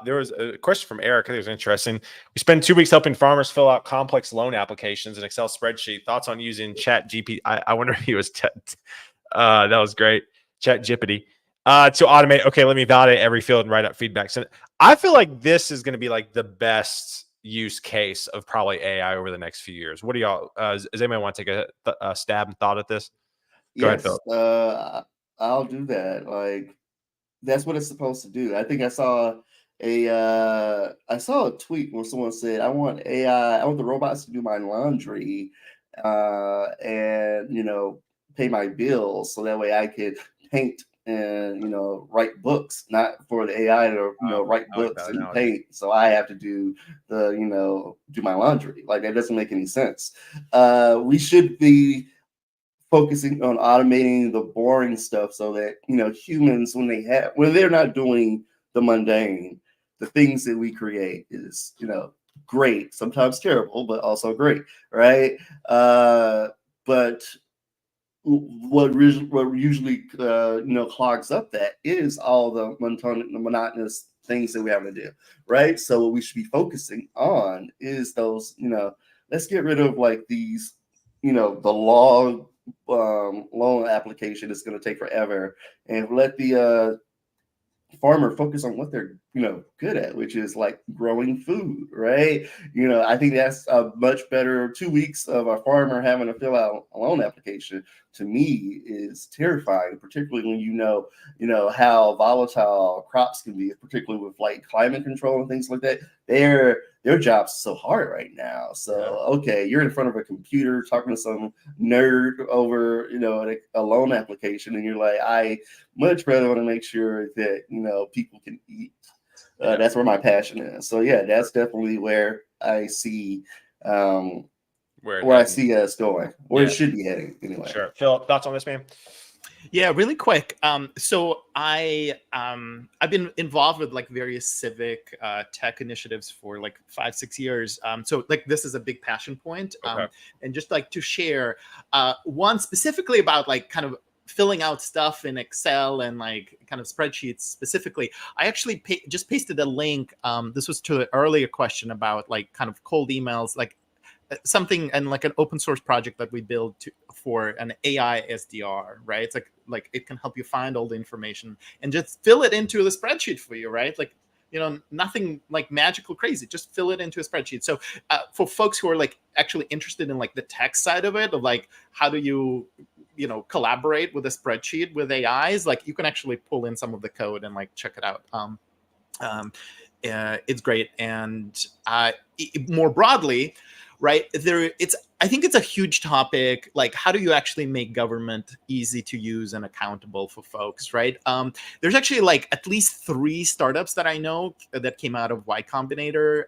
there was a question from Eric. I think it was interesting. We spend 2 weeks helping farmers fill out complex loan applications in Excel spreadsheet. Thoughts on using Chat GPT? I wonder if he was, that was great. Chat GPT. To automate, okay, let me validate every field and write up feedback. So I feel like this is going to be like the best use case of probably AI over the next few years. What do y'all, does anybody want to take a stab and thought at this? Go ahead, Philipp. I'll do that. Like, that's what it's supposed to do. I think I saw a tweet where someone said, I want the robots to do my laundry, and pay my bills, so that way I could paint and write books, not for the AI to write I like books that and analogy. paint. So I have to do do my laundry. Like, that doesn't make any sense. We should be focusing on automating the boring stuff so that humans, when they're not doing the mundane, the things that we create is great, sometimes terrible, but also great, right? But what usually clogs up that is all the monotonous things that we have to do, right? So what we should be focusing on is those, let's get rid of like these, the long loan application is going to take forever, and let the farmer focus on what they're good at, which is like growing food, right? I think that's a much better 2 weeks of a farmer having to fill out a loan application. To me, is terrifying, particularly when how volatile crops can be, particularly with like climate control and things like that. Their job's so hard right now. So okay, you're in front of a computer talking to some nerd over a loan application, and you're like, I much rather want to make sure that people can eat. That's where my passion is. So yeah, that's definitely where I see where I see us going, where it should be heading anyway. Sure. Philip, thoughts on this, man? Yeah, really quick. So I've been involved with like various civic tech initiatives for like 5-6 years. So like this is a big passion point. Okay. And just like to share one specifically about like kind of filling out stuff in Excel and like kind of spreadsheets specifically. I actually just pasted a link. This was to an earlier question about like kind of cold emails, like something and like an open source project that we built for an AI SDR, right? It's like it can help you find all the information and just fill it into the spreadsheet for you, right? Like, nothing like magical crazy, just fill it into a spreadsheet. So for folks who are like actually interested in like the tech side of it, of like how do you collaborate with a spreadsheet with AIs, like you can actually pull in some of the code and like check it out. It's great. And more broadly, right, I think it's a huge topic. Like, how do you actually make government easy to use and accountable for folks, right? There's actually like at least 3 startups that I know that came out of Y Combinator.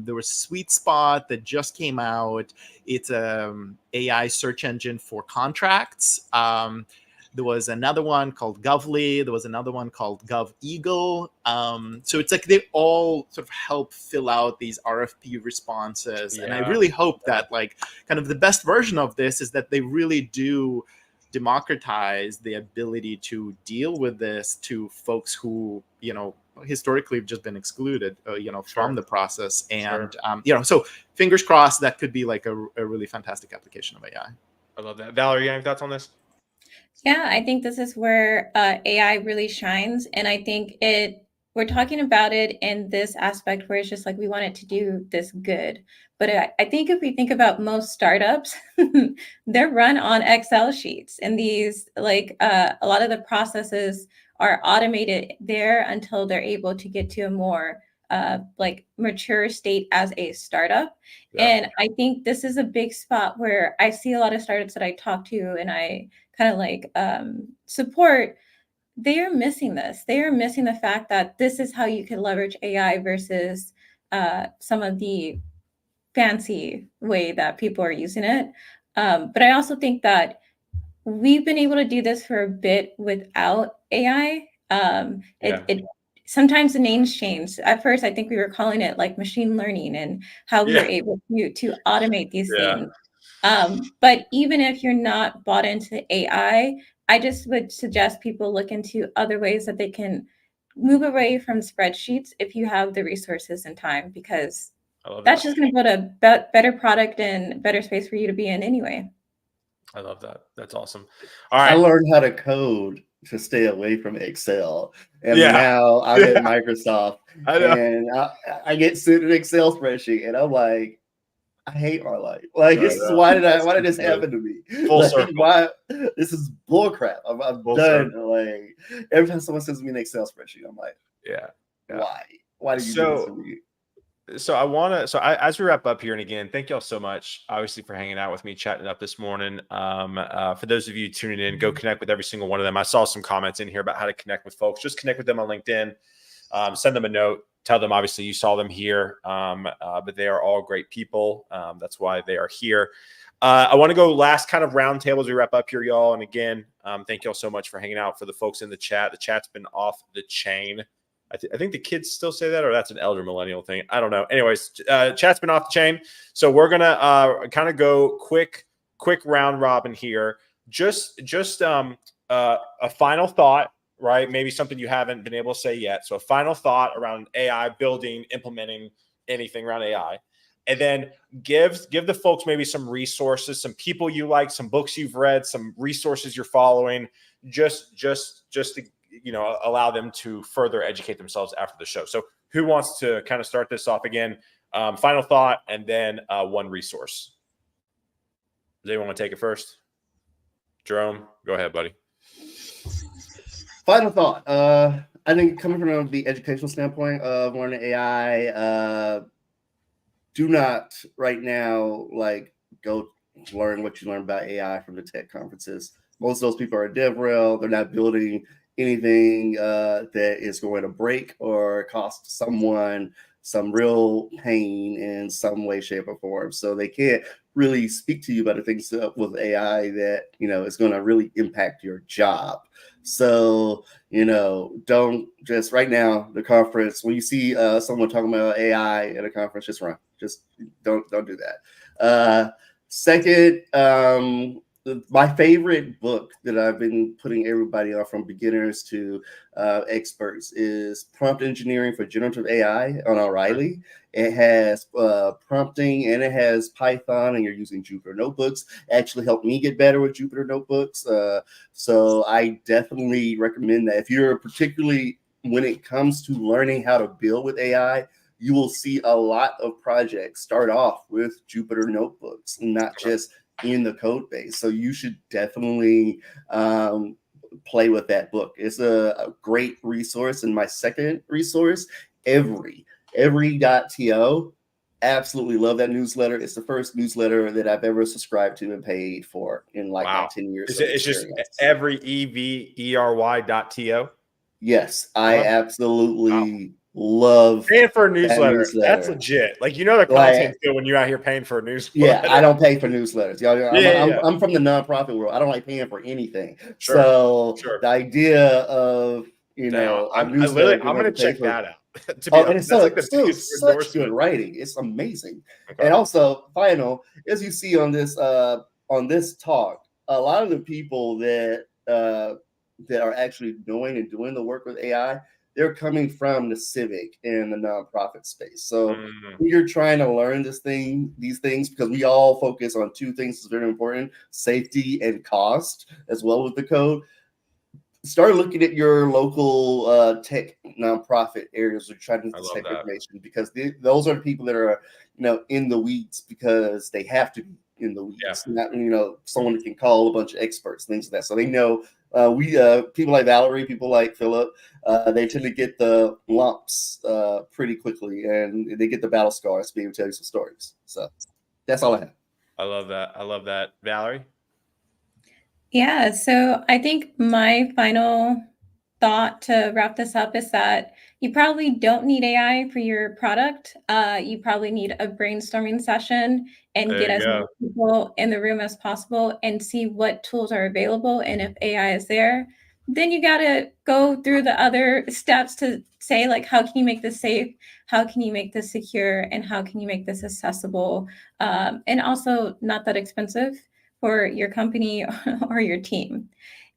There was Sweet Spot that just came out. It's an AI search engine for contracts. There was another one called Govly. There was another one called GovEagle. So it's like they all sort of help fill out these RFP responses. And I really hope that like kind of the best version of this is that they really do democratize the ability to deal with this to folks who, historically have just been excluded, from the process. And, so fingers crossed that could be like a really fantastic application of AI. I love that. Valerie, you have any thoughts on this? Yeah, I think this is where AI really shines. And I think we're talking about it in this aspect where it's just like we want it to do this good. But I think if we think about most startups, they're run on Excel sheets. And these, like a lot of the processes are automated there until they're able to get to a more like mature state as a startup. Yeah. And I think this is a big spot where I see a lot of startups that I talk to and I kind of like support, they are missing this. They are missing the fact that this is how you can leverage AI versus some of the fancy way that people are using it. But I also think that we've been able to do this for a bit without AI. It sometimes the names change. At first, I think we were calling it like machine learning and how we were able to automate these things. But even if you're not bought into AI, I just would suggest people look into other ways that they can move away from spreadsheets if you have the resources and time, because that's just going to build a better product and better space for you to be in anyway. I love that. That's awesome. All right. I learned how to code to stay away from Excel. And now I'm at Microsoft and I get sent an Excel spreadsheet and I'm like, I hate my life. Like, why did this happen to me? Full circle. Why? This is bullcrap. I'm done. Circle. Like, every time someone sends me an Excel spreadsheet, I'm like, why? Why did you do this to me? So as we wrap up here, and again, thank y'all so much, obviously, for hanging out with me, chatting up this morning. For those of you tuning in, go connect with every single one of them. I saw some comments in here about how to connect with folks. Just connect with them on LinkedIn. Send them a note. Tell them, obviously, you saw them here, but they are all great people. That's why they are here. I want to go last kind of round table as we wrap up here, y'all. And again, thank y'all so much for hanging out. For the folks in the chat, the chat's been off the chain. I think the kids still say that, or that's an elder millennial thing. I don't know. Anyways, chat's been off the chain. So we're going to kind of go quick round robin here. Just a final thought, right? Maybe something you haven't been able to say yet. So a final thought around AI, building, implementing anything around AI. And then give the folks maybe some resources, some people you like, some books you've read, some resources you're following, just to allow them to further educate themselves after the show. So who wants to kind of start this off again? Final thought, and then one resource. Does anyone want to take it first? Jerome, go ahead, buddy. Final thought. I think coming from the educational standpoint of learning AI, do not right now go learn what you learn about AI from the tech conferences. Most of those people are DevRel. They're not building anything that is going to break or cost someone some real pain in some way, shape, or form. So they can't really speak to you about the things with AI that, is going to really impact your job. So, don't just right now, the conference, when you see someone talking about AI at a conference, just run. Just don't do that. Second, my favorite book that I've been putting everybody on, from beginners to experts, is Prompt Engineering for Generative AI on O'Reilly. It has prompting, and it has Python, and you're using Jupyter Notebooks. It actually helped me get better with Jupyter Notebooks. So I definitely recommend that. If you're particularly, when it comes to learning how to build with AI, you will see a lot of projects start off with Jupyter Notebooks, not just in the code base. So you should definitely play with that book. It's a great resource. And my second resource, every.to. Absolutely love that newsletter. It's the first newsletter that I've ever subscribed to and paid for in my 10 years. It's just every every.to. Yes, I absolutely love paying for a newsletter. That's legit. The content's good when you're out here paying for a newsletter. Yeah, I don't pay for newsletters. I'm from the nonprofit world. I don't like paying for anything. Sure. The idea of I'm going to check that out. And it's still such good writing. It's amazing. Okay. And also, final, as you see on this talk, a lot of the people that are actually doing the work with AI, they're coming from the civic and the nonprofit space. So you're trying to learn these things, because we all focus on two things that's very important: safety and cost, as well with the code. Start looking at your local tech nonprofit areas, or trying to get this type of information, because those are the people that are in the weeds, because they have to be in the weeds. Not someone that can call a bunch of experts, things like that. So they know people like Valerie, people like Philipp, they tend to get the lumps pretty quickly, and they get the battle scars to be able to tell you some stories. So that's all I have. I love that. Valerie? Yeah, so I think my final thought to wrap this up is that you probably don't need AI for your product. You probably need a brainstorming session and get as many people in the room as possible and see what tools are available. And if AI is there, then you got to go through the other steps to say, how can you make this safe? How can you make this secure? And how can you make this accessible? And also not that expensive for your company or your team.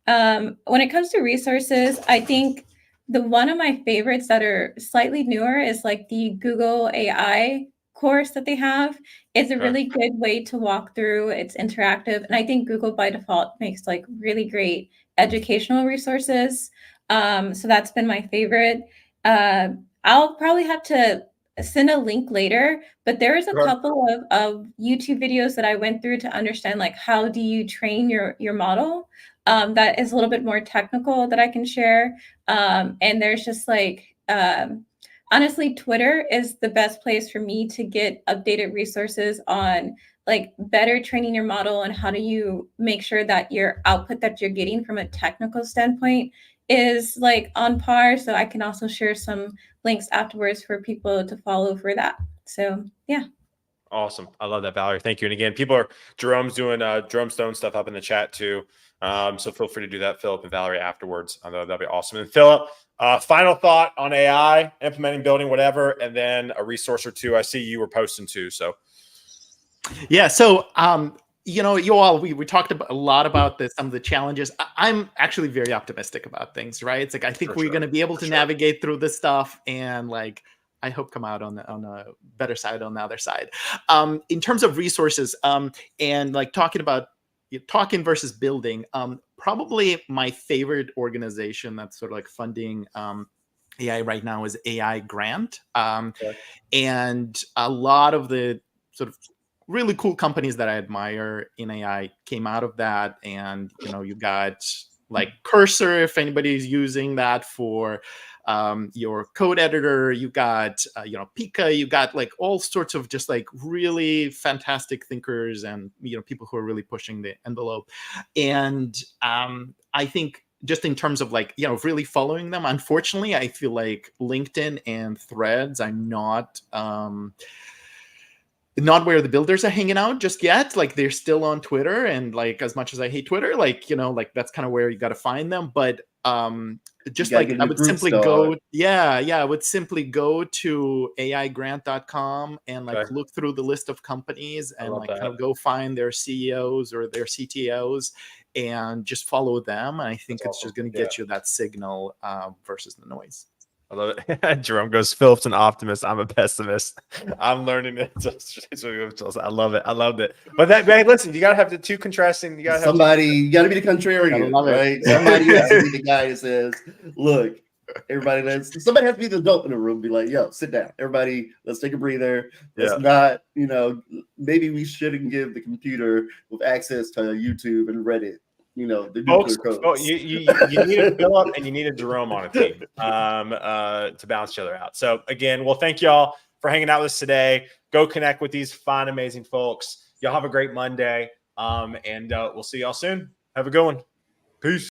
When it comes to resources, I think one of my favorites that are slightly newer is the Google AI course that they have. It's a really good way to walk through. It's interactive. And I think Google by default makes really great educational resources. So that's been my favorite. I'll probably have to send a link later, but there is a couple of YouTube videos that I went through to understand how do you train your model. That is a little bit more technical that I can share. And there's just honestly, Twitter is the best place for me to get updated resources on like better training your model and how do you make sure that your output that you're getting from a technical standpoint is like on par. So I can also share some links afterwards for people to follow for that. So yeah. Awesome. I love that, Valerie. Thank you. And again, Jerome's doing Jerome Stone stuff up in the chat too. So feel free to do that, Philip and Valerie, afterwards. I know that'd be awesome. And Philip, final thought on AI, implementing, building, whatever, and then a resource or two. I see you were posting too. So yeah. So you know, you all, we talked a lot about some of the challenges. I'm actually very optimistic about things, right? It's like I think we're going to be able to navigate through this stuff, and like I hope come out on a better side on the other side. In terms of resources, and like talking versus building, probably my favorite organization that's sort of like funding AI right now is AI Grant, and a lot of the sort of really cool companies that I admire in AI came out of that. And you know, you got like Cursor, if anybody's using that for your code editor. You got you know, Pika. You got like all sorts of just like really fantastic thinkers, and you know, people who are really pushing the envelope. And I think just in terms of like, you know, really following them, unfortunately, I feel like LinkedIn and Threads are not where the builders are hanging out just yet. Like they're still on Twitter, and like as much as I hate Twitter, like, you know, like that's kind of where you got to find them. But just like I would simply go, I would simply go to aigrant.com and like look through the list of companies and like kind of go find their CEOs or their CTOs and just follow them. And I think it's just going to get you that signal versus the noise. I love it. Jerome goes, Philip's an optimist. I'm a pessimist. I'm learning it. I love it. I loved it. But that, man, listen, you got to have the two contrasting. You got to have you got to be the contrarian, right? Somebody has to be the guy that says, look, everybody, somebody has to be the adult in the room, be like, yo, sit down. Everybody, let's take a breather. Let's not, you know, maybe we shouldn't give the computer with access to YouTube and Reddit, you know, the folks, codes. you need a Philip and you need a Jerome on a team to balance each other out. So again, well, thank y'all for hanging out with us today. Go connect with these fine, amazing folks. Y'all have a great Monday. And we'll see y'all soon. Have a good one. Peace.